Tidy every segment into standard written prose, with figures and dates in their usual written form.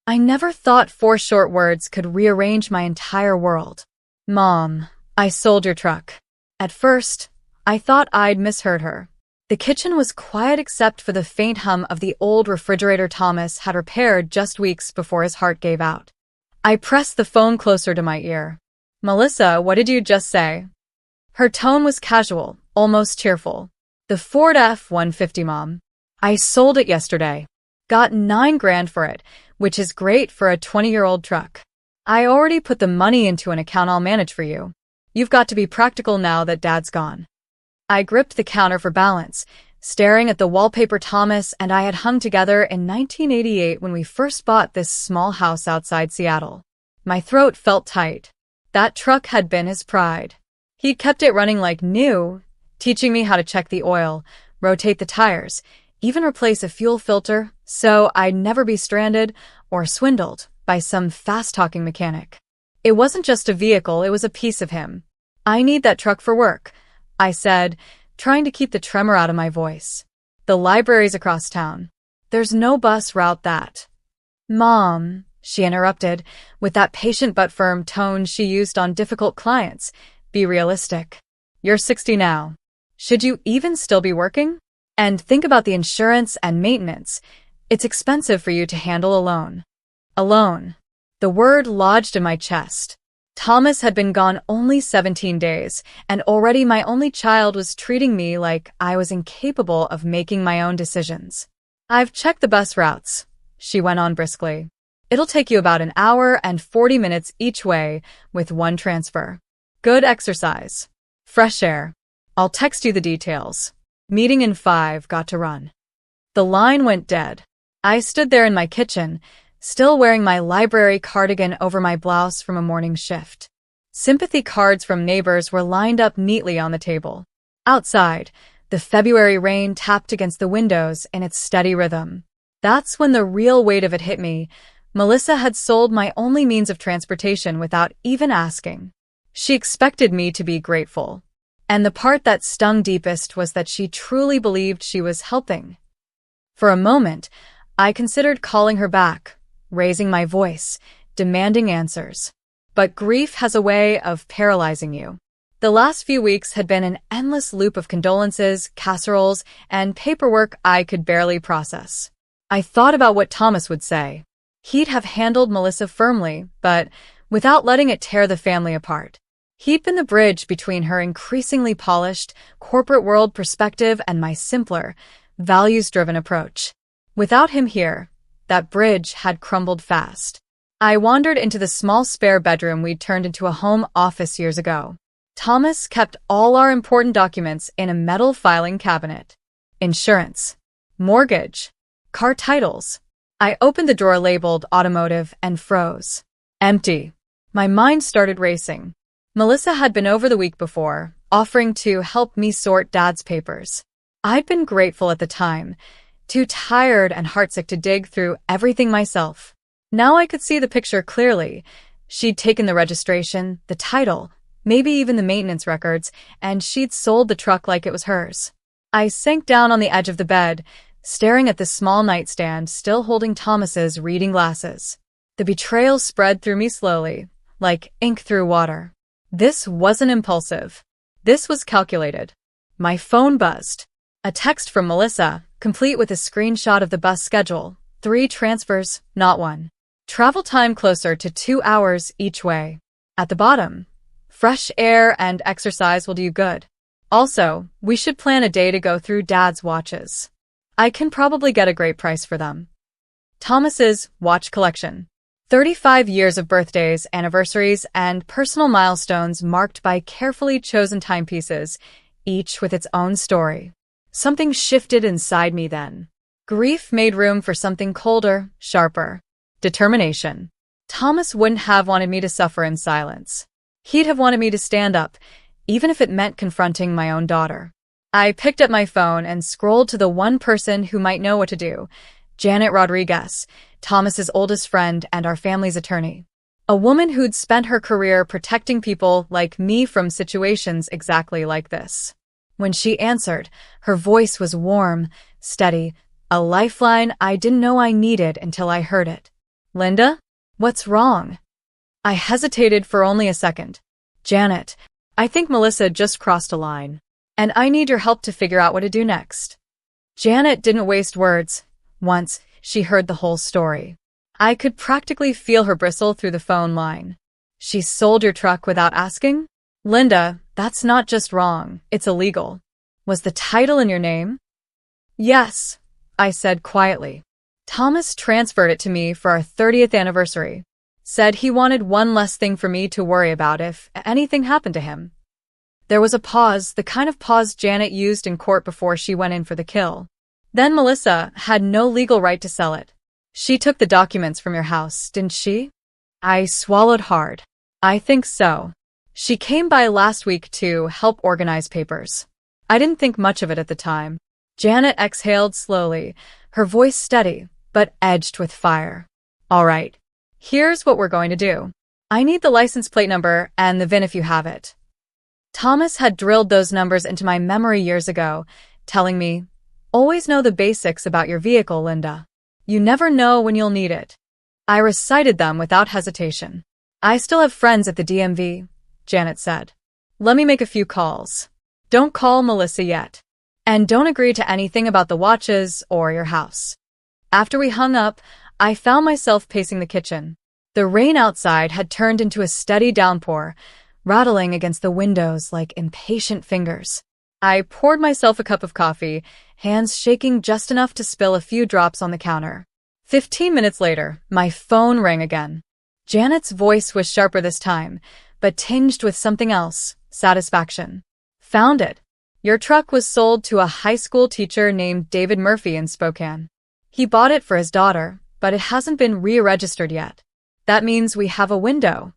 I never thought 4 short words could rearrange my entire world. Mom, I sold your truck. At first, I thought I'd misheard her. The kitchen was quiet except for the faint hum of the old refrigerator Thomas had repaired just weeks before his heart gave out. I pressed the phone closer to my ear. Melissa, what did you just say? Her tone was casual, almost cheerful. The Ford F-150, Mom. I sold it yesterday. Got $9,000 for it, which is great for a 20-year-old truck. I already put the money into an account I'll manage for you. You've got to be practical now that Dad's gone. I gripped the counter for balance, staring at the wallpaper Thomas and I had hung together in 1988 when we first bought this small house outside Seattle. My throat felt tight. That truck had been his pride. He'd kept it running like new, teaching me how to check the oil, rotate the tires, even replace a fuel filter, so I'd never be stranded or swindled by some fast-talking mechanic. It wasn't just a vehicle, it was a piece of him. I need that truck for work, I said, trying to keep the tremor out of my voice. The library's across town. There's no bus route that. Mom, she interrupted, with that patient but firm tone she used on difficult clients. Be realistic. You're 60 now. Should you even still be working? And think about the insurance and maintenance. It's expensive for you to handle alone. Alone. The word lodged in my chest. Thomas had been gone only 17 days, and already my only child was treating me like I was incapable of making my own decisions. I've checked the bus routes, she went on briskly. It'll take you about an hour and 40 minutes each way with one transfer. Good exercise. Fresh air. I'll text you the details. Meeting in 5, got to run. The line went dead. I stood there in my kitchen, still wearing my library cardigan over my blouse from a morning shift. Sympathy cards from neighbors were lined up neatly on the table. Outside, the February rain tapped against the windows in its steady rhythm. That's when the real weight of it hit me. Melissa had sold my only means of transportation without even asking. She expected me to be grateful. And the part that stung deepest was that she truly believed she was helping. For a moment, I considered calling her back, raising my voice, demanding answers. But grief has a way of paralyzing you. The last few weeks had been an endless loop of condolences, casseroles, and paperwork I could barely process. I thought about what Thomas would say. He'd have handled Melissa firmly, but without letting it tear the family apart. He'd been the bridge between her increasingly polished, corporate world perspective and my simpler, values-driven approach. Without him here, that bridge had crumbled fast. I wandered into the small spare bedroom we'd turned into a home office years ago. Thomas kept all our important documents in a metal filing cabinet. Insurance, mortgage, car titles. I opened the drawer labeled automotive and froze. Empty. My mind started racing. Melissa had been over the week before, offering to help me sort Dad's papers. I'd been grateful at the time, too tired and heartsick to dig through everything myself. Now I could see the picture clearly. She'd taken the registration, the title, maybe even the maintenance records, and she'd sold the truck like it was hers. I sank down on the edge of the bed, staring at the small nightstand still holding Thomas's reading glasses. The betrayal spread through me slowly, like ink through water. This wasn't impulsive. This was calculated. My phone buzzed. A text from Melissa, complete with a screenshot of the bus schedule. 3 transfers, not 1. Travel time closer to 2 hours each way. At the bottom, fresh air and exercise will do you good. Also, we should plan a day to go through Dad's watches. I can probably get a great price for them. Thomas's watch collection. 35 years of birthdays, anniversaries, and personal milestones marked by carefully chosen timepieces, each with its own story. Something shifted inside me then. Grief made room for something colder, sharper. Determination. Thomas wouldn't have wanted me to suffer in silence. He'd have wanted me to stand up, even if it meant confronting my own daughter. I picked up my phone and scrolled to the one person who might know what to do. Janet Rodriguez, Thomas's oldest friend and our family's attorney. A woman who'd spent her career protecting people like me from situations exactly like this. When she answered, her voice was warm, steady, a lifeline I didn't know I needed until I heard it. Linda? What's wrong? I hesitated for only a second. Janet, I think Melissa just crossed a line, and I need your help to figure out what to do next. Janet didn't waste words. Once she heard the whole story, I could practically feel her bristle through the phone line. She sold your truck without asking? Linda, that's not just wrong, it's illegal. Was the title in your name? Yes, I said quietly. Thomas transferred it to me for our 30th anniversary. Said he wanted one less thing for me to worry about if anything happened to him. There was a pause, the kind of pause Janet used in court before she went in for the kill. Then Melissa had no legal right to sell it. She took the documents from your house, didn't she? I swallowed hard. I think so. She came by last week to help organize papers. I didn't think much of it at the time. Janet exhaled slowly, her voice steady, but edged with fire. All right. Here's what we're going to do. I need the license plate number and the VIN if you have it. Thomas had drilled those numbers into my memory years ago, telling me, always know the basics about your vehicle, Linda. You never know when you'll need it. I recited them without hesitation. I still have friends at the DMV, Janet said. Let me make a few calls. Don't call Melissa yet. And don't agree to anything about the watches or your house. After we hung up, I found myself pacing the kitchen. The rain outside had turned into a steady downpour, rattling against the windows like impatient fingers. I poured myself a cup of coffee, hands shaking just enough to spill a few drops on the counter. 15 minutes later, my phone rang again. Janet's voice was sharper this time, but tinged with something else, satisfaction. Found it. Your truck was sold to a high school teacher named David Murphy in Spokane. He bought it for his daughter, but it hasn't been re-registered yet. That means we have a window.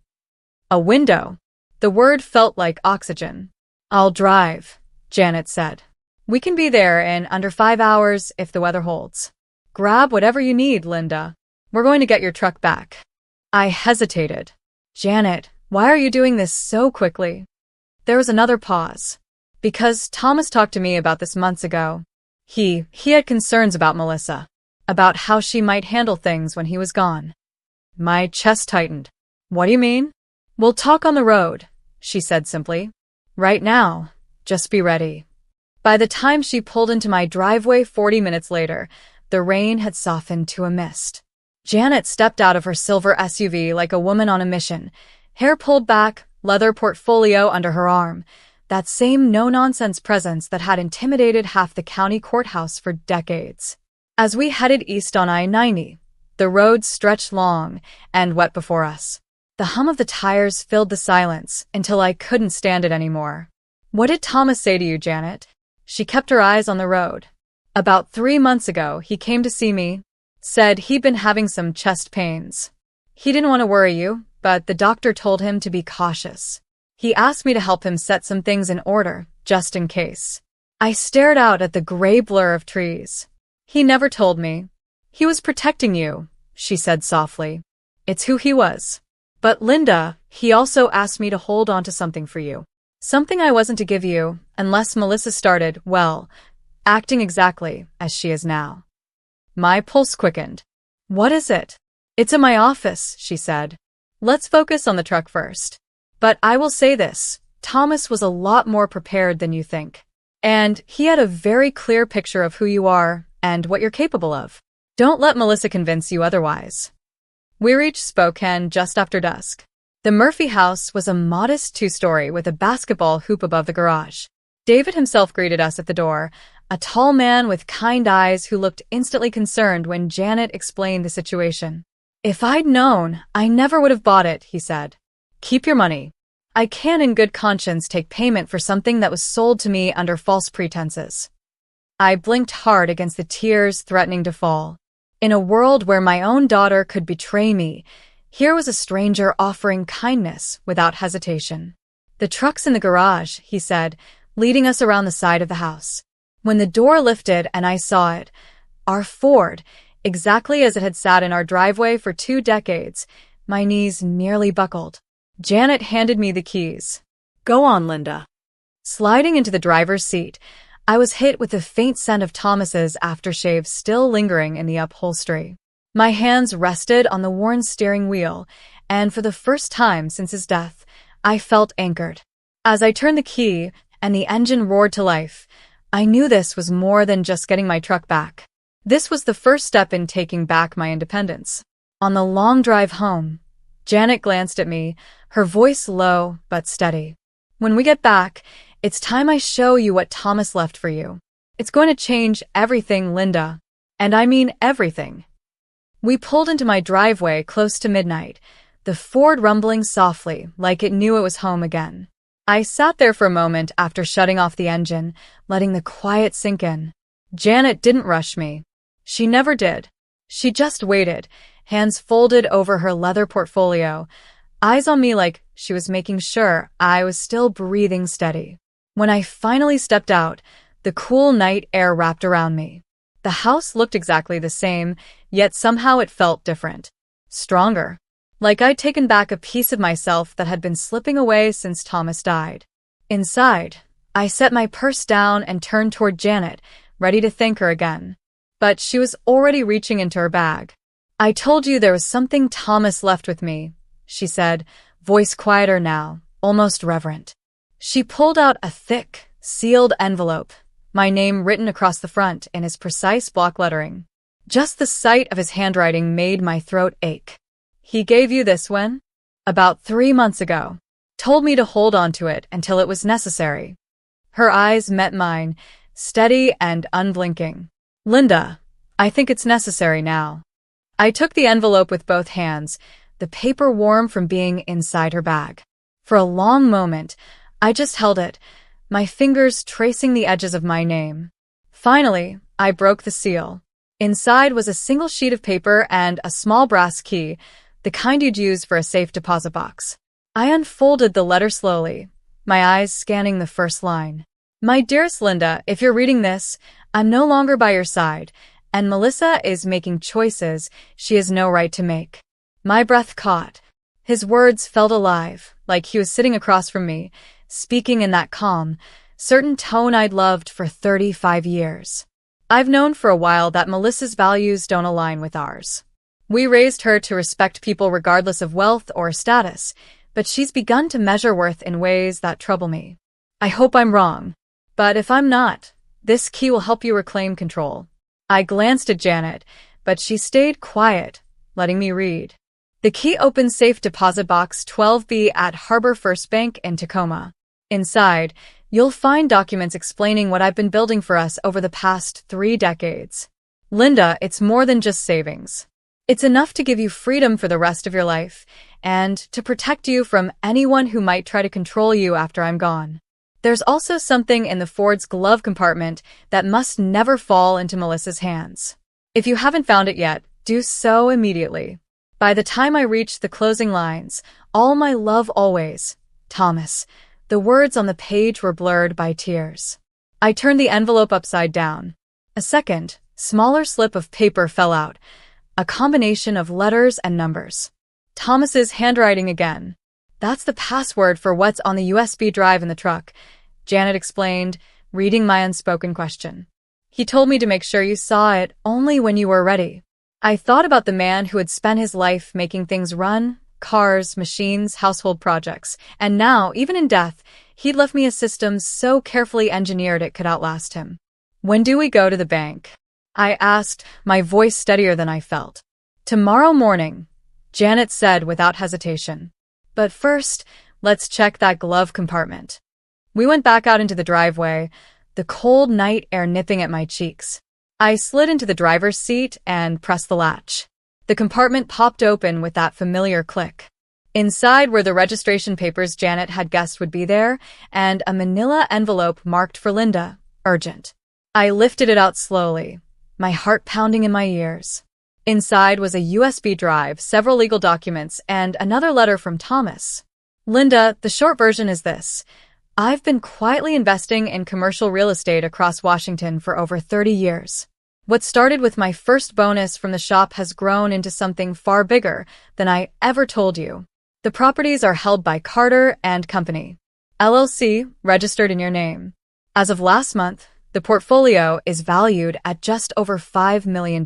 A window. The word felt like oxygen. I'll drive, Janet said. We can be there in under 5 hours if the weather holds. Grab whatever you need, Linda. We're going to get your truck back. I hesitated. Janet, why are you doing this so quickly? There was another pause. Because Thomas talked to me about this months ago. He had concerns about Melissa, about how she might handle things when he was gone. My chest tightened. What do you mean? We'll talk on the road, she said simply. Right now, just be ready. By the time she pulled into my driveway 40 minutes later, the rain had softened to a mist. Janet stepped out of her silver SUV like a woman on a mission, hair pulled back, leather portfolio under her arm, that same no-nonsense presence that had intimidated half the county courthouse for decades. As we headed east on I-90, the road stretched long and wet before us. The hum of the tires filled the silence until I couldn't stand it anymore. What did Thomas say to you, Janet? She kept her eyes on the road. About 3 months ago, he came to see me, said he'd been having some chest pains. He didn't want to worry you, but the doctor told him to be cautious. He asked me to help him set some things in order, just in case. I stared out at the gray blur of trees. He never told me. He was protecting you, she said softly. It's who he was. But Linda, he also asked me to hold on to something for you. Something I wasn't to give you, unless Melissa started, well, acting exactly as she is now. My pulse quickened. What is it? It's in my office, she said. Let's focus on the truck first. But I will say this, Thomas was a lot more prepared than you think. And he had a very clear picture of who you are and what you're capable of. Don't let Melissa convince you otherwise. We reached Spokane just after dusk. The Murphy house was a modest 2-story with a basketball hoop above the garage. David himself greeted us at the door, a tall man with kind eyes who looked instantly concerned when Janet explained the situation. If I'd known, I never would have bought it, he said. Keep your money. I can in good conscience take payment for something that was sold to me under false pretenses. I blinked hard against the tears threatening to fall. In a world where my own daughter could betray me, here was a stranger offering kindness without hesitation. The truck's in the garage, he said, leading us around the side of the house. When the door lifted and I saw it, our Ford, exactly as it had sat in our driveway for 2 decades, my knees nearly buckled. Janet handed me the keys. Go on, Linda. Sliding into the driver's seat, I was hit with the faint scent of Thomas's aftershave still lingering in the upholstery. My hands rested on the worn steering wheel, and for the first time since his death, I felt anchored. As I turned the key and the engine roared to life, I knew this was more than just getting my truck back. This was the first step in taking back my independence. On the long drive home, Janet glanced at me, her voice low but steady. When we get back, it's time I show you what Thomas left for you. It's going to change everything, Linda. And I mean everything. We pulled into my driveway close to midnight, the Ford rumbling softly like it knew it was home again. I sat there for a moment after shutting off the engine, letting the quiet sink in. Janet didn't rush me. She never did. She just waited, hands folded over her leather portfolio, eyes on me like she was making sure I was still breathing steady. When I finally stepped out, the cool night air wrapped around me. The house looked exactly the same, yet somehow it felt different. Stronger. Like I'd taken back a piece of myself that had been slipping away since Thomas died. Inside, I set my purse down and turned toward Janet, ready to thank her again. But she was already reaching into her bag. I told you there was something Thomas left with me, she said, voice quieter now, almost reverent. She pulled out a thick, sealed envelope, my name written across the front in his precise block lettering. Just the sight of his handwriting made my throat ache. He gave you this when? About 3 months ago. Told me to hold on to it until it was necessary. Her eyes met mine, steady and unblinking. Linda, I think it's necessary now. I took the envelope with both hands, the paper warm from being inside her bag. For a long moment, I just held it, my fingers tracing the edges of my name. Finally, I broke the seal. Inside was a single sheet of paper and a small brass key, the kind you'd use for a safe deposit box. I unfolded the letter slowly, my eyes scanning the first line. My dearest Linda, if you're reading this, I'm no longer by your side, and Melissa is making choices she has no right to make. My breath caught. His words felt alive, like he was sitting across from me, speaking in that calm, certain tone I'd loved for 35 years. I've known for a while that Melissa's values don't align with ours. We raised her to respect people regardless of wealth or status, but she's begun to measure worth in ways that trouble me. I hope I'm wrong, but if I'm not, this key will help you reclaim control. I glanced at Janet, but she stayed quiet, letting me read. The key opens safe deposit box 12B at Harbor First Bank in Tacoma. Inside, you'll find documents explaining what I've been building for us over the past 3 decades. Linda, it's more than just savings. It's enough to give you freedom for the rest of your life, and to protect you from anyone who might try to control you after I'm gone. There's also something in the Ford's glove compartment that must never fall into Melissa's hands. If you haven't found it yet, do so immediately. By the time I reached the closing lines, all my love always, Thomas, the words on the page were blurred by tears. I turned the envelope upside down. A second, smaller slip of paper fell out, a combination of letters and numbers. Thomas's handwriting again. That's the password for what's on the USB drive in the truck, Janet explained, reading my unspoken question. He told me to make sure you saw it only when you were ready. I thought about the man who had spent his life making things run, cars, machines, household projects, and now, even in death, he'd left me a system so carefully engineered it could outlast him. When do we go to the bank? I asked, my voice steadier than I felt. Tomorrow morning, Janet said without hesitation. But first, let's check that glove compartment. We went back out into the driveway, the cold night air nipping at my cheeks. I slid into the driver's seat and pressed the latch. The compartment popped open with that familiar click. Inside were the registration papers Janet had guessed would be there, and a manila envelope marked for Linda, urgent. I lifted it out slowly, my heart pounding in my ears. Inside was a USB drive, several legal documents, and another letter from Thomas. Linda, the short version is this. I've been quietly investing in commercial real estate across Washington for over 30 years. What started with my first bonus from the shop has grown into something far bigger than I ever told you. The properties are held by Carter and Company, LLC, registered in your name. As of last month, the portfolio is valued at just over $5 million.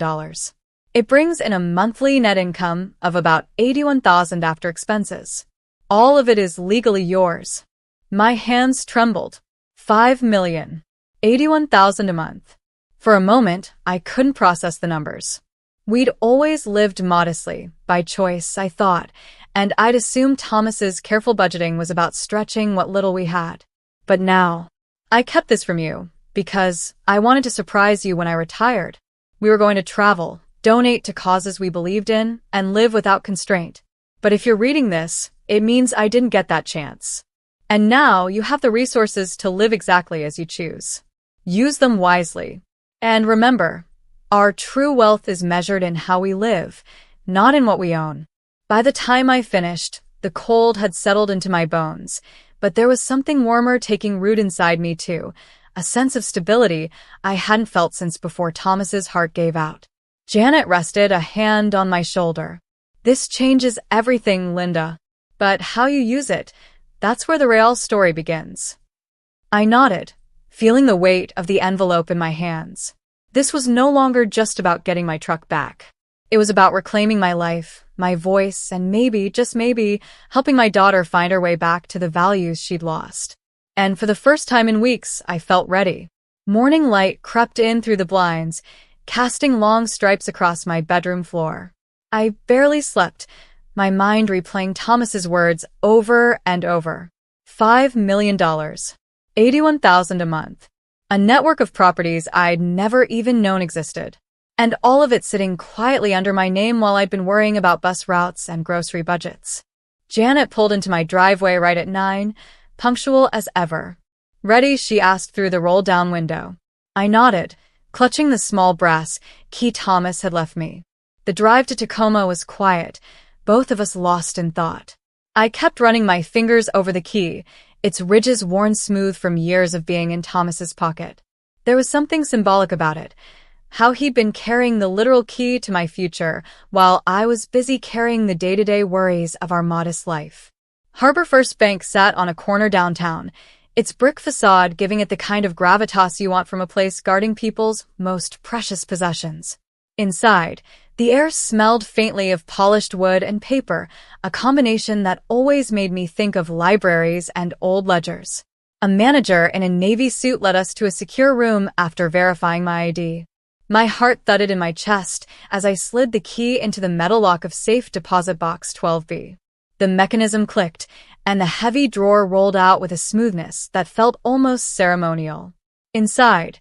It brings in a monthly net income of about $81,000 after expenses. All of it is legally yours. My hands trembled. $5 million. $81,000 a month. For a moment, I couldn't process the numbers. We'd always lived modestly, by choice, I thought, and I'd assumed Thomas's careful budgeting was about stretching what little we had. But now, I kept this from you, because I wanted to surprise you when I retired. We were going to travel, donate to causes we believed in, and live without constraint. But if you're reading this, it means I didn't get that chance. And now you have the resources to live exactly as you choose. Use them wisely. And remember, our true wealth is measured in how we live, not in what we own. By the time I finished, the cold had settled into my bones, but there was something warmer taking root inside me too, a sense of stability I hadn't felt since before Thomas's heart gave out. Janet rested a hand on my shoulder. This changes everything, Linda. But how you use it, that's where the real story begins. I nodded, feeling the weight of the envelope in my hands. This was no longer just about getting my truck back. It was about reclaiming my life, my voice, and maybe, just maybe, helping my daughter find her way back to the values she'd lost. And for the first time in weeks, I felt ready. Morning light crept in through the blinds, casting long stripes across my bedroom floor. I barely slept, my mind replaying Thomas's words over and over. $5 million. $81,000 a month. A network of properties I'd never even known existed. And all of it sitting quietly under my name while I'd been worrying about bus routes and grocery budgets. Janet pulled into my driveway right at 9, punctual as ever. Ready, she asked through the roll-down window. I nodded, clutching the small brass key Thomas had left me. The drive to Tacoma was quiet, both of us lost in thought. I kept running my fingers over the key, its ridges worn smooth from years of being in Thomas's pocket. There was something symbolic about it, how he'd been carrying the literal key to my future while I was busy carrying the day-to-day worries of our modest life. Harbor First Bank sat on a corner downtown, its brick facade giving it the kind of gravitas you want from a place guarding people's most precious possessions. Inside, the air smelled faintly of polished wood and paper, a combination that always made me think of libraries and old ledgers. A manager in a navy suit led us to a secure room after verifying my ID. My heart thudded in my chest as I slid the key into the metal lock of safe deposit box 12B. The mechanism clicked, and the heavy drawer rolled out with a smoothness that felt almost ceremonial. Inside,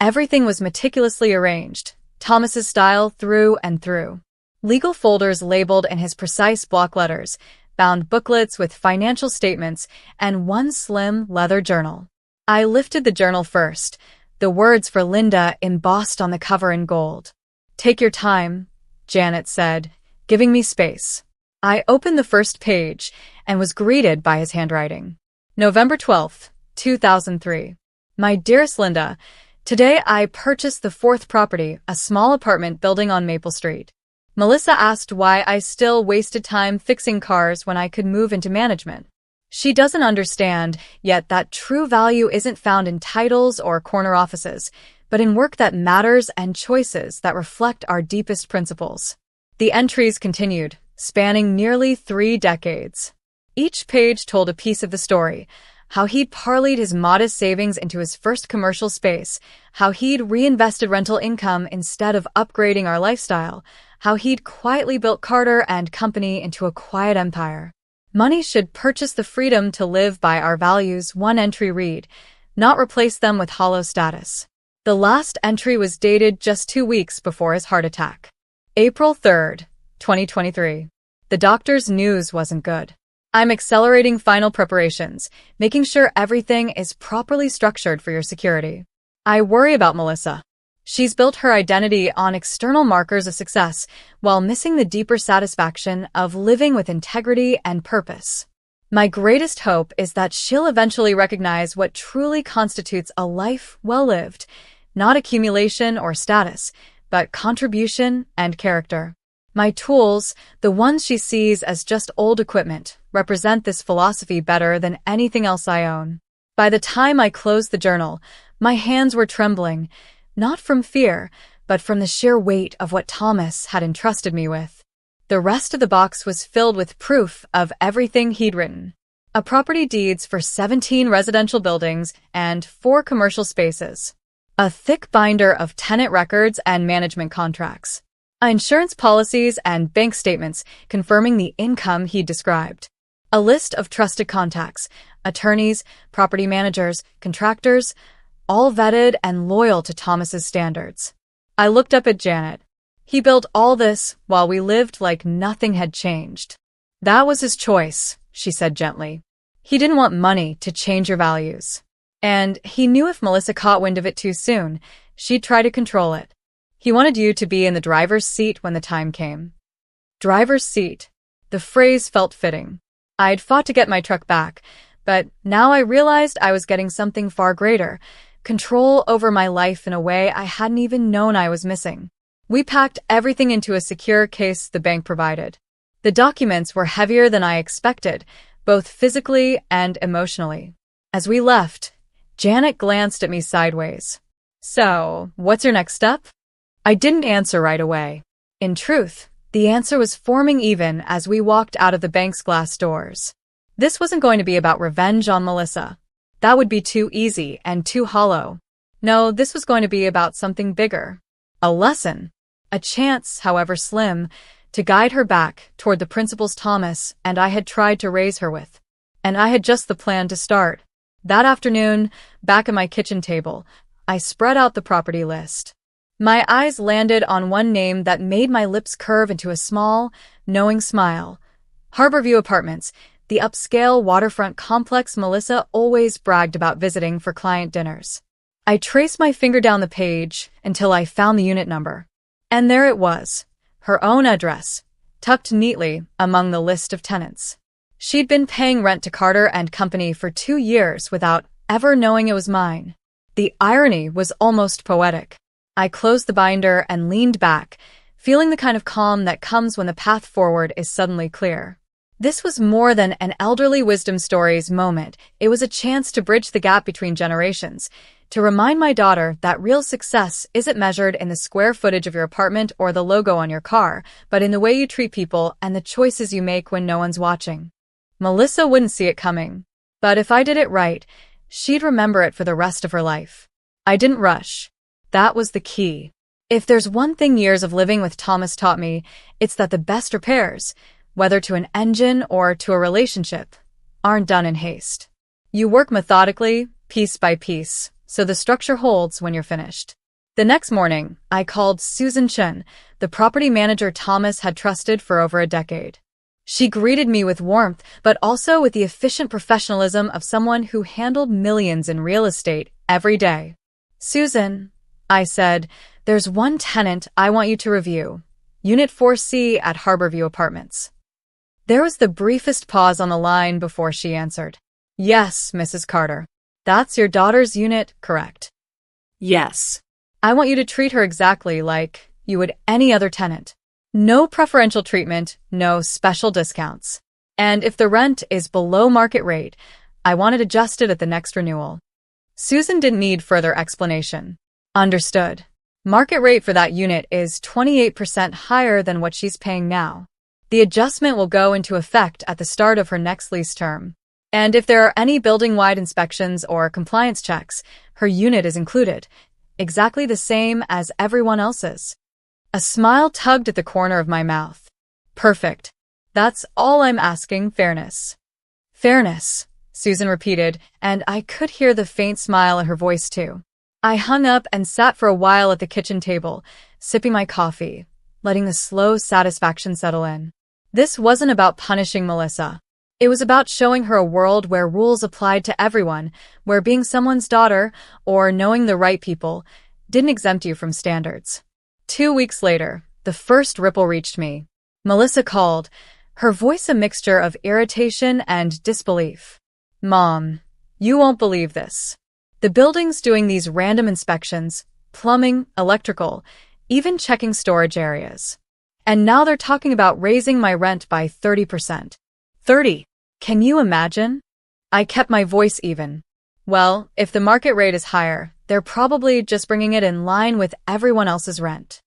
everything was meticulously arranged, Thomas's style through and through. Legal folders labeled in his precise block letters, bound booklets with financial statements, and one slim leather journal. I lifted the journal first, the words for Linda embossed on the cover in gold. Take your time, Janet said, giving me space. I opened the first page and was greeted by his handwriting. November 12th, 2003. My dearest Linda, today I purchased the fourth property, a small apartment building on Maple Street. Melissa asked why I still wasted time fixing cars when I could move into management. She doesn't understand yet that true value isn't found in titles or corner offices, but in work that matters and choices that reflect our deepest principles. The entries continued, spanning nearly 3 decades. Each page told a piece of the story, how he'd parlayed his modest savings into his first commercial space, how he'd reinvested rental income instead of upgrading our lifestyle, how he'd quietly built Carter and Company into a quiet empire. Money should purchase the freedom to live by our values, one entry read, not replace them with hollow status. The last entry was dated just 2 weeks before his heart attack. April 3rd, 2023. The doctor's news wasn't good. I'm accelerating final preparations, making sure everything is properly structured for your security. I worry about Melissa. She's built her identity on external markers of success while missing the deeper satisfaction of living with integrity and purpose. My greatest hope is that she'll eventually recognize what truly constitutes a life well lived, not accumulation or status, but contribution and character. My tools, the ones she sees as just old equipment, represent this philosophy better than anything else I own. By the time I closed the journal, my hands were trembling, not from fear, but from the sheer weight of what Thomas had entrusted me with. The rest of the box was filled with proof of everything he'd written. Property deeds for 17 residential buildings and 4 commercial spaces. A thick binder of tenant records and management contracts. Insurance policies and bank statements confirming the income he'd described. A list of trusted contacts, attorneys, property managers, contractors, all vetted and loyal to Thomas's standards. I looked up at Janet. He built all this while we lived like nothing had changed. That was his choice, she said gently. He didn't want money to change your values. And he knew if Melissa caught wind of it too soon, she'd try to control it. He wanted you to be in the driver's seat when the time came. Driver's seat. The phrase felt fitting. I'd fought to get my truck back, but now I realized I was getting something far greater, control over my life in a way I hadn't even known I was missing. We packed everything into a secure case the bank provided. The documents were heavier than I expected, both physically and emotionally. As we left, Janet glanced at me sideways. So, what's your next step? I didn't answer right away. In truth, the answer was forming even as we walked out of the bank's glass doors. This wasn't going to be about revenge on Melissa. That would be too easy and too hollow. No, this was going to be about something bigger. A lesson. A chance, however slim, to guide her back toward the principles Thomas and I had tried to raise her with. And I had just the plan to start. That afternoon, back at my kitchen table, I spread out the property list. My eyes landed on one name that made my lips curve into a small, knowing smile. Harborview Apartments, the upscale waterfront complex Melissa always bragged about visiting for client dinners. I traced my finger down the page until I found the unit number. And there it was, her own address, tucked neatly among the list of tenants. She'd been paying rent to Carter and Company for 2 years without ever knowing it was mine. The irony was almost poetic. I closed the binder and leaned back, feeling the kind of calm that comes when the path forward is suddenly clear. This was more than an elderly wisdom stories moment. It was a chance to bridge the gap between generations, to remind my daughter that real success isn't measured in the square footage of your apartment or the logo on your car, but in the way you treat people and the choices you make when no one's watching. Melissa wouldn't see it coming, but if I did it right, she'd remember it for the rest of her life. I didn't rush. That was the key. If there's one thing years of living with Thomas taught me, it's that the best repairs, whether to an engine or to a relationship, aren't done in haste. You work methodically, piece by piece, so the structure holds when you're finished. The next morning, I called Susan Chen, the property manager Thomas had trusted for over a decade. She greeted me with warmth, but also with the efficient professionalism of someone who handled millions in real estate every day. Susan, I said, there's one tenant I want you to review. Unit 4C at Harborview Apartments. There was the briefest pause on the line before she answered. Yes, Mrs. Carter. That's your daughter's unit, correct? Yes. I want you to treat her exactly like you would any other tenant. No preferential treatment, no special discounts. And if the rent is below market rate, I want it adjusted at the next renewal. Susan didn't need further explanation. Understood. Market rate for that unit is 28% higher than what she's paying now. The adjustment will go into effect at the start of her next lease term. And if there are any building-wide inspections or compliance checks, her unit is included, exactly the same as everyone else's. A smile tugged at the corner of my mouth. Perfect. That's all I'm asking, fairness. Fairness, Susan repeated, and I could hear the faint smile in her voice too. I hung up and sat for a while at the kitchen table, sipping my coffee, letting the slow satisfaction settle in. This wasn't about punishing Melissa. It was about showing her a world where rules applied to everyone, where being someone's daughter, or knowing the right people, didn't exempt you from standards. 2 weeks later, the first ripple reached me. Melissa called, her voice a mixture of irritation and disbelief. Mom, you won't believe this. The building's doing these random inspections, plumbing, electrical, even checking storage areas. And now they're talking about raising my rent by 30%. 30. Can you imagine? I kept my voice even. Well, if the market rate is higher, They're probably just bringing it in line with everyone else's rent.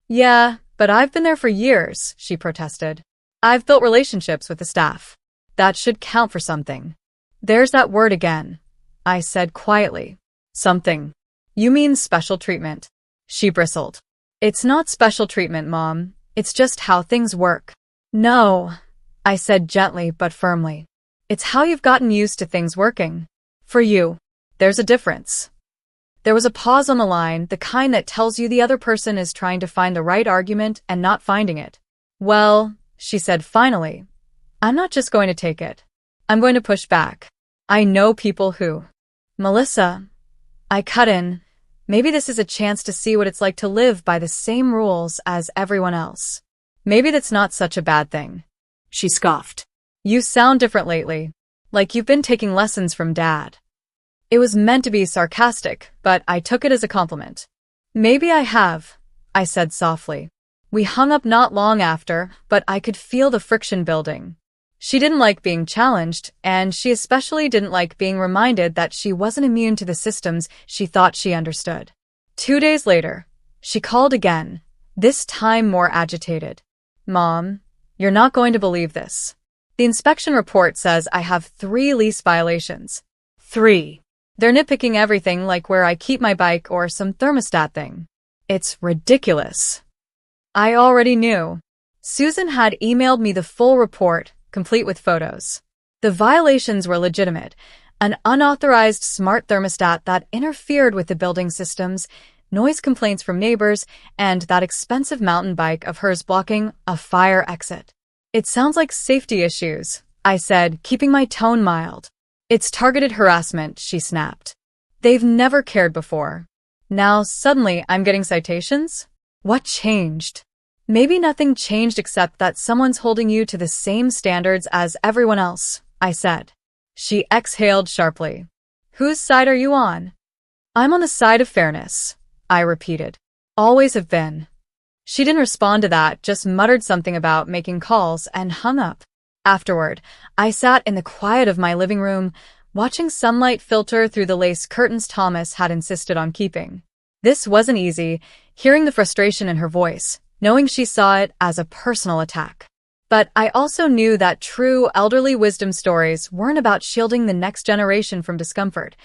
Yeah, but I've been there for years, she protested. I've built relationships with the staff. That should count for something. There's that word again, I said quietly. Something. You mean special treatment? She bristled. It's not special treatment, Mom. It's just how things work. No, I said gently but firmly. It's how you've gotten used to things working. For you, there's a difference. There was a pause on the line, the kind that tells you the other person is trying to find the right argument and not finding it. Well, she said finally, I'm not just going to take it. I'm going to push back. I know people who. Melissa, I cut in. Maybe this is a chance to see what it's like to live by the same rules as everyone else. Maybe that's not such a bad thing. She scoffed. You sound different lately, like you've been taking lessons from Dad. It was meant to be sarcastic, but I took it as a compliment. Maybe I have, I said softly. We hung up not long after, but I could feel the friction building. She didn't like being challenged, and she especially didn't like being reminded that she wasn't immune to the systems she thought she understood. 2 days later, she called again, this time more agitated. Mom, you're not going to believe this. The inspection report says I have 3 lease violations. 3. They're nitpicking everything like where I keep my bike or some thermostat thing. It's ridiculous. I already knew. Susan had emailed me the full report, complete with photos. The violations were legitimate. An unauthorized smart thermostat that interfered with the building systems, noise complaints from neighbors, and that expensive mountain bike of hers blocking a fire exit. It sounds like safety issues, I said, keeping my tone mild. It's targeted harassment, she snapped. They've never cared before. Now suddenly I'm getting citations? What changed? Maybe nothing changed except that someone's holding you to the same standards as everyone else, I said. She exhaled sharply. Whose side are you on? I'm on the side of fairness, I repeated. Always have been. She didn't respond to that, just muttered something about making calls and hung up. Afterward, I sat in the quiet of my living room, watching sunlight filter through the lace curtains Thomas had insisted on keeping. This wasn't easy, hearing the frustration in her voice, knowing she saw it as a personal attack. But I also knew that true elderly wisdom stories weren't about shielding the next generation from discomfort.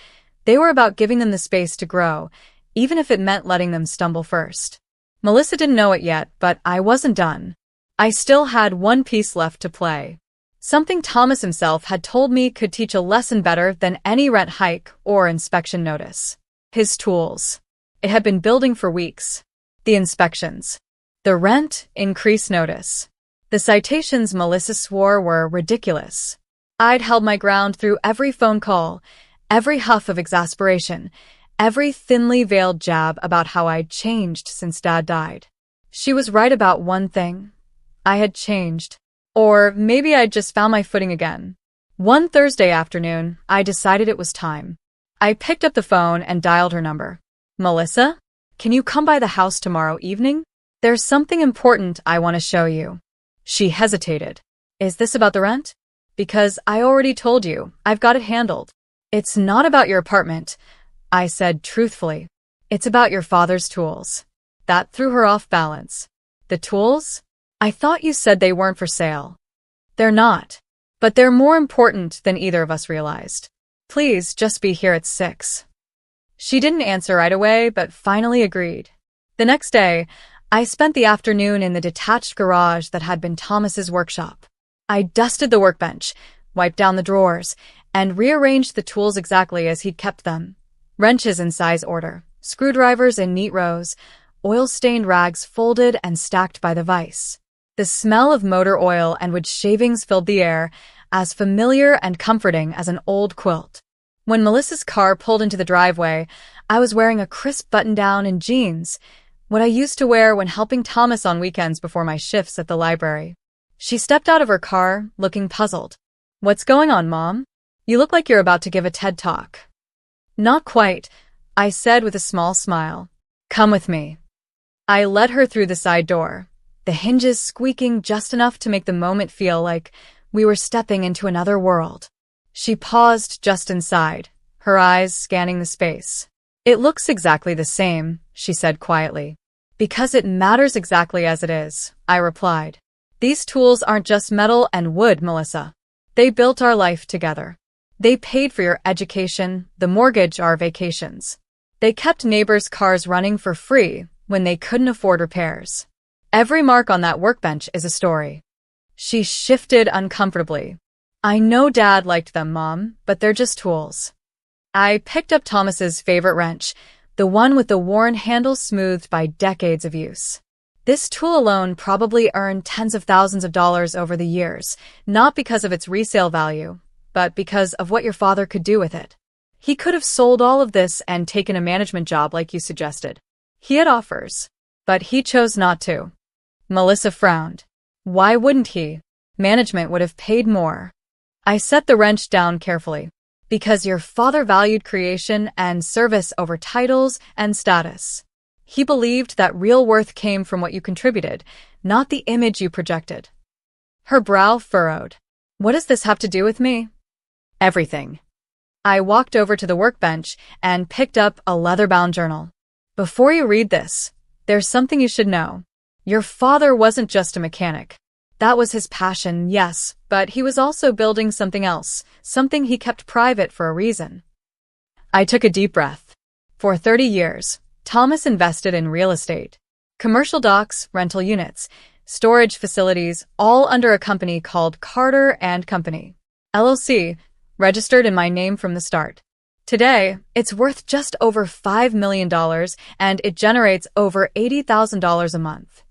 They were about giving them the space to grow, even if it meant letting them stumble first. Melissa didn't know it yet, but I wasn't done. I still had one piece left to play. Something Thomas himself had told me could teach a lesson better than any rent hike or inspection notice. His tools. It had been building for weeks. The inspections. The rent increase notice. The citations Melissa swore were ridiculous. I'd held my ground through every phone call, every huff of exasperation, every thinly veiled jab about how I'd changed since Dad died. She was right about one thing. I had changed. Or maybe I'd just found my footing again. One Thursday afternoon, I decided it was time. I picked up the phone and dialed her number. Melissa, can you come by the house tomorrow evening? There's something important I want to show you. She hesitated. Is this about the rent? Because I already told you, I've got it handled. It's not about your apartment, I said truthfully. It's about your father's tools. That threw her off balance. The tools? I thought you said they weren't for sale. They're not. But they're more important than either of us realized. Please just be here at 6. She didn't answer right away, but finally agreed. The next day, I spent the afternoon in the detached garage that had been Thomas's workshop. I dusted the workbench, wiped down the drawers, and rearranged the tools exactly as he'd kept them. Wrenches in size order, screwdrivers in neat rows, oil-stained rags folded and stacked by the vise. The smell of motor oil and wood shavings filled the air, as familiar and comforting as an old quilt. When Melissa's car pulled into the driveway, I was wearing a crisp button-down and jeans, what I used to wear when helping Thomas on weekends before my shifts at the library. She stepped out of her car, looking puzzled. What's going on, Mom? You look like you're about to give a TED Talk. Not quite, I said with a small smile. Come with me. I led her through the side door, the hinges squeaking just enough to make the moment feel like we were stepping into another world. She paused just inside, her eyes scanning the space. It looks exactly the same, she said quietly. Because it matters exactly as it is, I replied. These tools aren't just metal and wood, Melissa. They built our life together. They paid for your education, the mortgage, our vacations. They kept neighbors' cars running for free when they couldn't afford repairs. Every mark on that workbench is a story. She shifted uncomfortably. I know Dad liked them, Mom, but they're just tools. I picked up Thomas's favorite wrench, the one with the worn handle smoothed by decades of use. This tool alone probably earned tens of thousands of dollars over the years, not because of its resale value, but because of what your father could do with it. He could have sold all of this and taken a management job like you suggested. He had offers, but he chose not to. Melissa frowned. Why wouldn't he? Management would have paid more. I set the wrench down carefully. Because your father valued creation and service over titles and status. He believed that real worth came from what you contributed, not the image you projected. Her brow furrowed. What does this have to do with me? Everything. I walked over to the workbench and picked up a leather-bound journal. Before you read this, there's something you should know. Your father wasn't just a mechanic. That was his passion, yes, but he was also building something else, something he kept private for a reason. I took a deep breath. For 30 years, Thomas invested in real estate. Commercial docks, rental units, storage facilities, all under a company called Carter & Company, LLC, registered in my name from the start. Today, it's worth just over $5 million and it generates over $80,000 a month.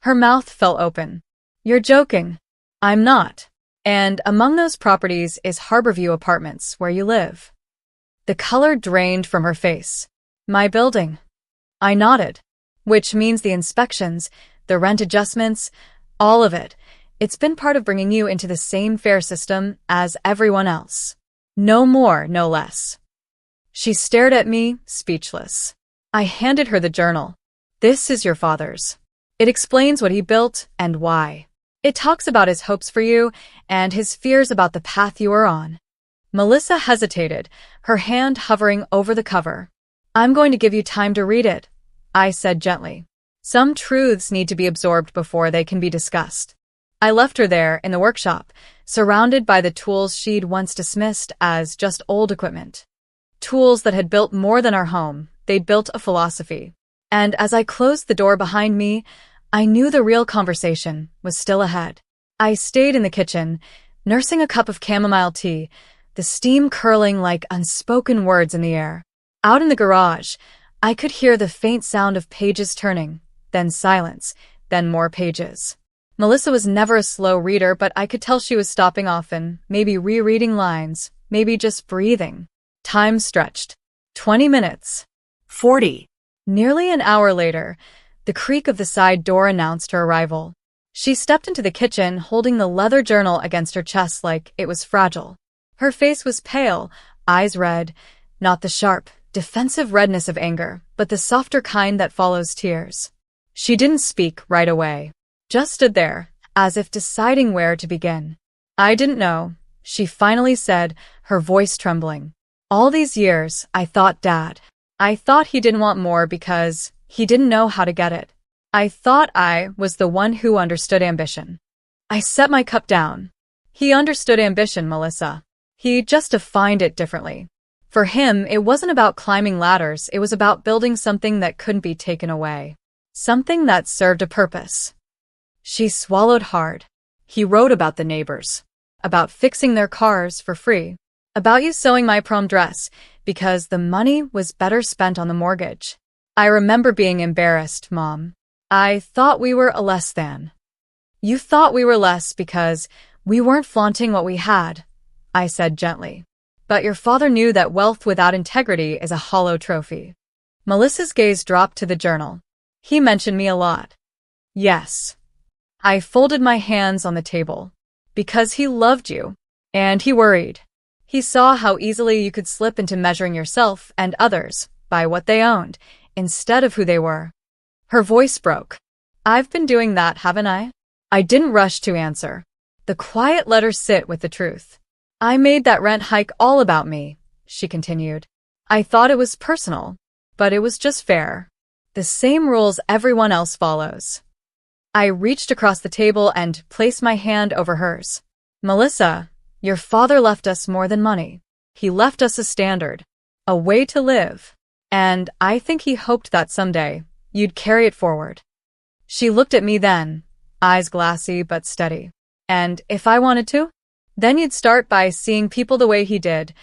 Her mouth fell open. You're joking. I'm not. And among those properties is Harborview Apartments, where you live. The color drained from her face. My building. I nodded. Which means the inspections, the rent adjustments, all of it. It's been part of bringing you into the same fair system as everyone else. No more, no less. She stared at me, speechless. I handed her the journal. This is your father's. It explains what he built and why. It talks about his hopes for you and his fears about the path you are on. Melissa hesitated, her hand hovering over the cover. I'm going to give you time to read it, I said gently. Some truths need to be absorbed before they can be discussed. I left her there in the workshop, surrounded by the tools she'd once dismissed as just old equipment. Tools that had built more than our home, they'd built a philosophy. And as I closed the door behind me, I knew the real conversation was still ahead. I stayed in the kitchen, nursing a cup of chamomile tea, the steam curling like unspoken words in the air. Out in the garage, I could hear the faint sound of pages turning, then silence, then more pages. Melissa was never a slow reader, but I could tell she was stopping often, maybe rereading lines, maybe just breathing. Time stretched. 20 minutes. 40. Nearly an hour later, the creak of the side door announced her arrival. She stepped into the kitchen, holding the leather journal against her chest like it was fragile. Her face was pale, eyes red, not the sharp, defensive redness of anger, but the softer kind that follows tears. She didn't speak right away, just stood there, as if deciding where to begin. I didn't know, she finally said, her voice trembling. All these years, I thought Dad. I thought he didn't want more because he didn't know how to get it. I thought I was the one who understood ambition. I set my cup down. He understood ambition, Melissa. He just defined it differently. For him, it wasn't about climbing ladders, it was about building something that couldn't be taken away. Something that served a purpose. She swallowed hard. He wrote about the neighbors. About fixing their cars for free. About you sewing my prom dress, because the money was better spent on the mortgage. I remember being embarrassed, Mom. I thought we were a less than. You thought we were less because we weren't flaunting what we had, I said gently. But your father knew that wealth without integrity is a hollow trophy. Melissa's gaze dropped to the journal. He mentioned me a lot. Yes. I folded my hands on the table. Because he loved you. And he worried. He saw how easily you could slip into measuring yourself and others by what they owned, instead of who they were. Her voice broke. I've been doing that, haven't I? I didn't rush to answer. The quiet let her sit with the truth. I made that rent hike all about me, she continued. I thought it was personal. but it was just fair. The same rules everyone else follows. I reached across the table and placed my hand over hers. Melissa, your father left us more than money. He left us a standard, a way to live. And I think he hoped that someday you'd carry it forward. She looked at me then, eyes glassy but steady. And if I wanted to? Then you'd start by seeing people the way he did,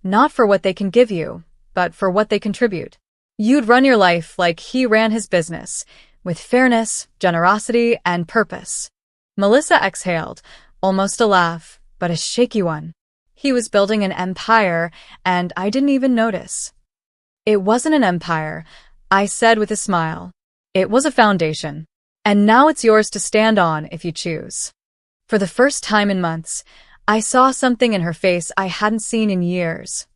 not for what they can give you, but for what they contribute. You'd run your life like he ran his business, with fairness, generosity, and purpose. Melissa exhaled, almost a laugh, but a shaky one. He was building an empire, and I didn't even notice. It wasn't an empire, I said with a smile. It was a foundation. And now it's yours to stand on if you choose. For the first time in months, I saw something in her face I hadn't seen in years.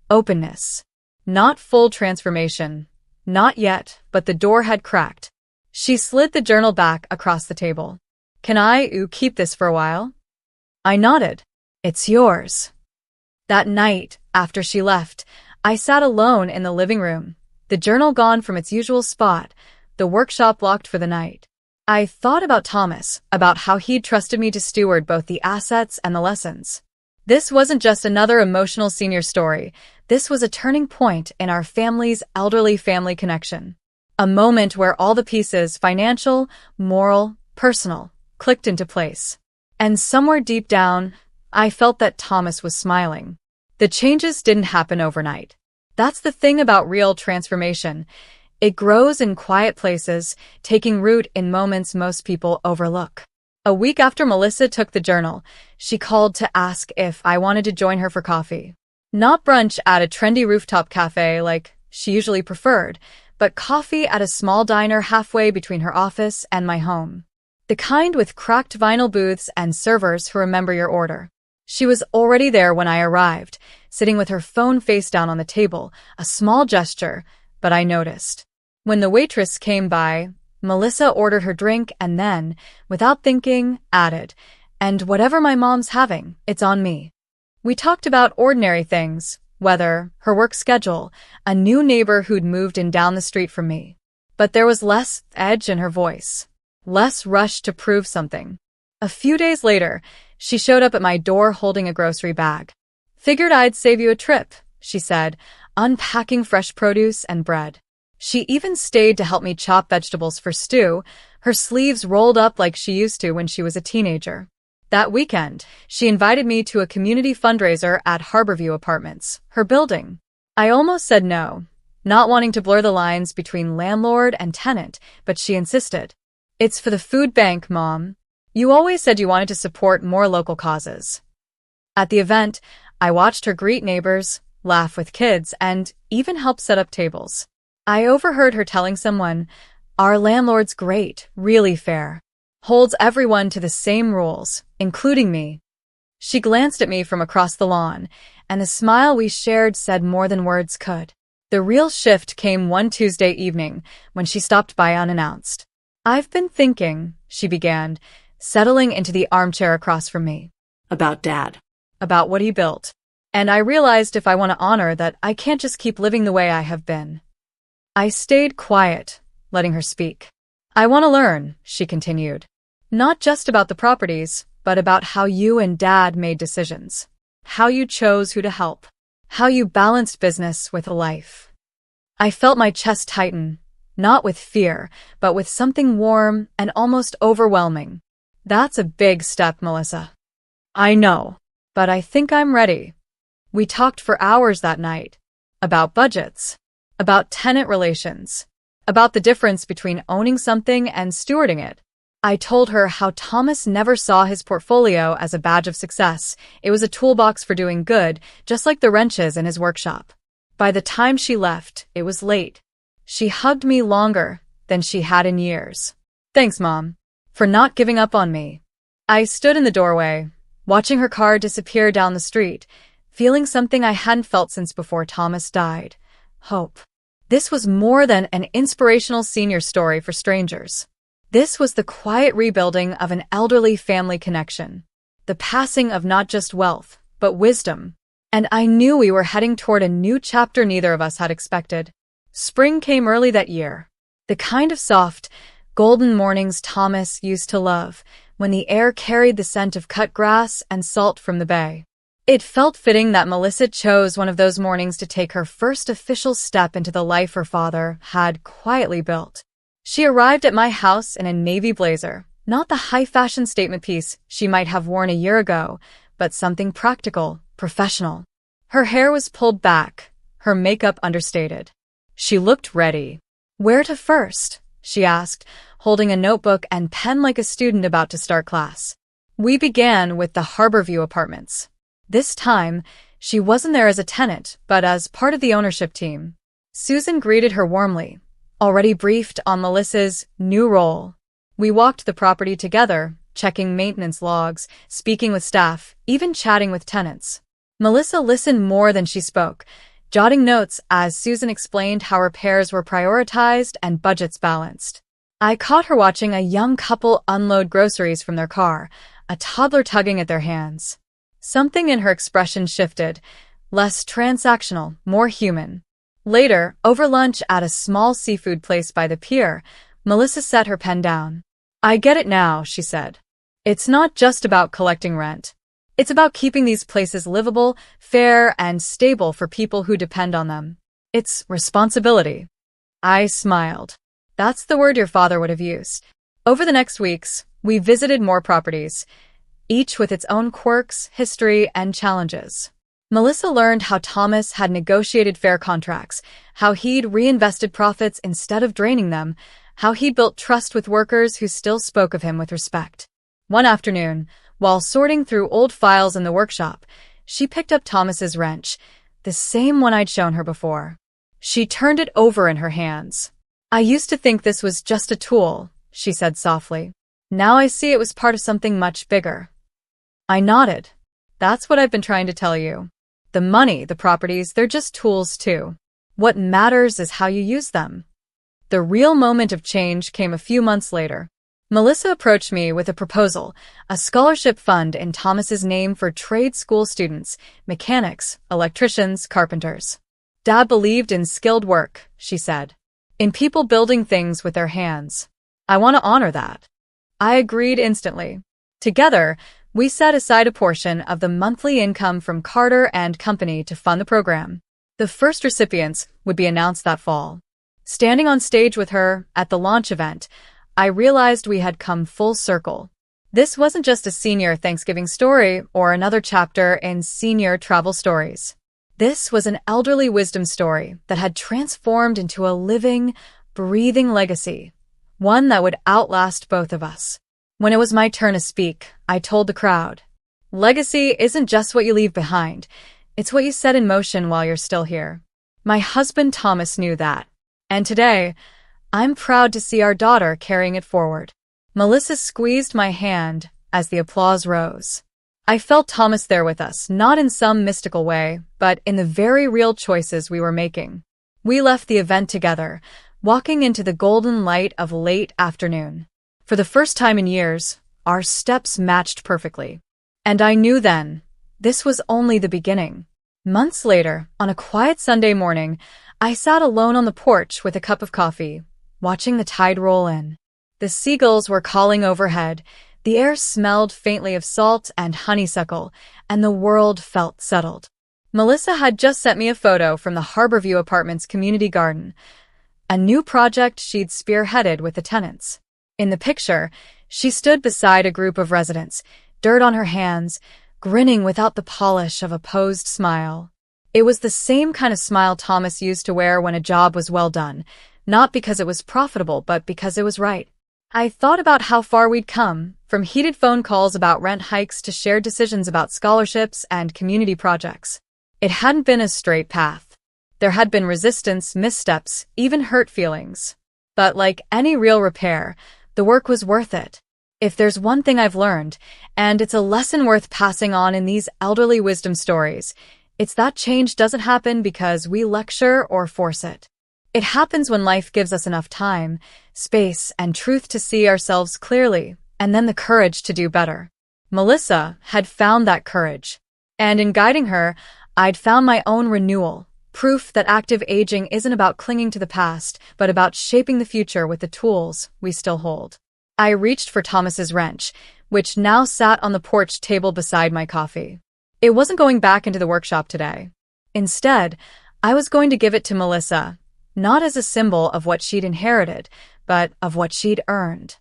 Openness. Not full transformation. Not yet, but the door had cracked. She slid the journal back across the table. Can I keep this for a while? I nodded. It's yours. That night, after she left, I sat alone in the living room, the journal gone from its usual spot, the workshop locked for the night. I thought about Thomas, about how he'd trusted me to steward both the assets and the lessons. This wasn't just another emotional senior story. This was a turning point in our family's elderly family connection. A moment where all the pieces, financial, moral, personal, clicked into place. And somewhere deep down, I felt that Thomas was smiling. The changes didn't happen overnight. That's the thing about real transformation. It grows in quiet places, taking root in moments most people overlook. A week after Melissa took the journal, she called to ask if I wanted to join her for coffee. Not brunch at a trendy rooftop cafe like she usually preferred, but coffee at a small diner halfway between her office and my home. The kind with cracked vinyl booths and servers who remember your order. She was already there when I arrived, sitting with her phone face down on the table, a small gesture, but I noticed. When the waitress came by, Melissa ordered her drink and then, without thinking, added, "And whatever my mom's having, it's on me." We talked about ordinary things, weather, her work schedule, a new neighbor who'd moved in down the street from me. But there was less edge in her voice, less rush to prove something. A few days later, she showed up at my door holding a grocery bag. "Figured I'd save you a trip," she said, unpacking fresh produce and bread. She even stayed to help me chop vegetables for stew, her sleeves rolled up like she used to when she was a teenager. That weekend, she invited me to a community fundraiser at Harborview Apartments, her building. I almost said no, not wanting to blur the lines between landlord and tenant, but she insisted. "It's for the food bank, Mom. You always said you wanted to support more local causes." At the event, I watched her greet neighbors, laugh with kids, and even help set up tables. I overheard her telling someone, "Our landlord's great, really fair. Holds everyone to the same rules, including me." She glanced at me from across the lawn, and the smile we shared said more than words could. The real shift came one Tuesday evening, when she stopped by unannounced. "I've been thinking," she began, settling into the armchair across from me. About Dad. About what he built. And I realized if I want to honor that I can't just keep living the way I have been. I stayed quiet, letting her speak. "I want to learn," she continued. "Not just about the properties, but about how you and Dad made decisions. How you chose who to help. How you balanced business with life." I felt my chest tighten, not with fear, but with something warm and almost overwhelming. "That's a big step, Melissa." "I know, but I think I'm ready." We talked for hours that night. About budgets. About tenant relations. About the difference between owning something and stewarding it. I told her how Thomas never saw his portfolio as a badge of success. It was a toolbox for doing good, just like the wrenches in his workshop. By the time she left, it was late. She hugged me longer than she had in years. "Thanks, Mom, for not giving up on me." I stood in the doorway, watching her car disappear down the street, feeling something I hadn't felt since before Thomas died. Hope. This was more than an inspirational senior story for strangers. This was the quiet rebuilding of an elderly family connection. The passing of not just wealth, but wisdom. And I knew we were heading toward a new chapter neither of us had expected. Spring came early that year. The kind of soft, golden mornings Thomas used to love, when the air carried the scent of cut grass and salt from the bay. It felt fitting that Melissa chose one of those mornings to take her first official step into the life her father had quietly built. She arrived at my house in a navy blazer, not the high-fashion statement piece she might have worn a year ago, but something practical, professional. Her hair was pulled back, her makeup understated. She looked ready. "Where to first?" she asked, holding a notebook and pen like a student about to start class. We began with the Harborview Apartments. This time, she wasn't there as a tenant, but as part of the ownership team. Susan greeted her warmly, already briefed on Melissa's new role. We walked the property together, checking maintenance logs, speaking with staff, even chatting with tenants. Melissa listened more than she spoke, jotting notes as Susan explained how repairs were prioritized and budgets balanced. I caught her watching a young couple unload groceries from their car, a toddler tugging at their hands. Something in her expression shifted, less transactional, more human. Later, over lunch at a small seafood place by the pier, Melissa set her pen down. "I get it now," she said. "It's not just about collecting rent. It's about keeping these places livable, fair, and stable for people who depend on them. It's responsibility." I smiled. That's the word your father would have used. Over the next weeks, we visited more properties, each with its own quirks, history, and challenges. Melissa learned how Thomas had negotiated fair contracts, how he'd reinvested profits instead of draining them, how he'd built trust with workers who still spoke of him with respect. One afternoon, while sorting through old files in the workshop, she picked up Thomas's wrench, the same one I'd shown her before. She turned it over in her hands. "I used to think this was just a tool," she said softly. "Now I see it was part of something much bigger." I nodded. "That's what I've been trying to tell you. The money, the properties, they're just tools too. What matters is how you use them." The real moment of change came a few months later. Melissa approached me with a proposal, a scholarship fund in Thomas's name for trade school students, mechanics, electricians, carpenters. "Dad believed in skilled work," she said, "in people building things with their hands. I want to honor that." I agreed instantly. Together, we set aside a portion of the monthly income from Carter and Company to fund the program. The first recipients would be announced that fall. Standing on stage with her at the launch event, I realized we had come full circle. This wasn't just a senior Thanksgiving story or another chapter in senior travel stories. This was an elderly wisdom story that had transformed into a living, breathing legacy, one that would outlast both of us. When it was my turn to speak, I told the crowd, "Legacy isn't just what you leave behind. It's what you set in motion while you're still here." My husband Thomas knew that. And today, I'm proud to see our daughter carrying it forward. Melissa squeezed my hand as the applause rose. I felt Thomas there with us, not in some mystical way, but in the very real choices we were making. We left the event together, walking into the golden light of late afternoon. For the first time in years, our steps matched perfectly. And I knew then, this was only the beginning. Months later, on a quiet Sunday morning, I sat alone on the porch with a cup of coffee, watching the tide roll in. The seagulls were calling overhead, the air smelled faintly of salt and honeysuckle, and the world felt settled. Melissa had just sent me a photo from the Harborview Apartments community garden, a new project she'd spearheaded with the tenants. In the picture, she stood beside a group of residents, dirt on her hands, grinning without the polish of a posed smile. It was the same kind of smile Thomas used to wear when a job was well done, not because it was profitable, but because it was right. I thought about how far we'd come, from heated phone calls about rent hikes to shared decisions about scholarships and community projects. It hadn't been a straight path. There had been resistance, missteps, even hurt feelings. But like any real repair, the work was worth it. If there's one thing I've learned, and it's a lesson worth passing on in these elderly wisdom stories, it's that change doesn't happen because we lecture or force it. It happens when life gives us enough time, space, and truth to see ourselves clearly, and then the courage to do better. Melissa had found that courage. And in guiding her, I'd found my own renewal, proof that active aging isn't about clinging to the past, but about shaping the future with the tools we still hold. I reached for Thomas's wrench, which now sat on the porch table beside my coffee. It wasn't going back into the workshop today. Instead, I was going to give it to Melissa, not as a symbol of what she'd inherited, but of what she'd earned.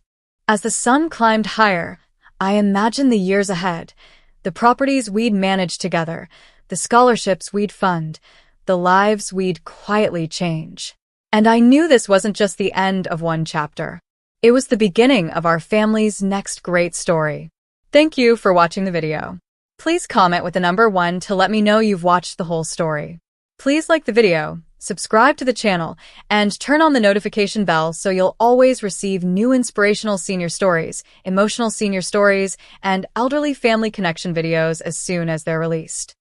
As the sun climbed higher, I imagined the years ahead, the properties we'd manage together, the scholarships we'd fund, the lives we'd quietly change. And I knew this wasn't just the end of one chapter. It was the beginning of our family's next great story. Thank you for watching the video. Please comment with the number 1 to let me know you've watched the whole story. Please like the video, subscribe to the channel, and turn on the notification bell so you'll always receive new inspirational senior stories, emotional senior stories, and elderly family connection videos as soon as they're released.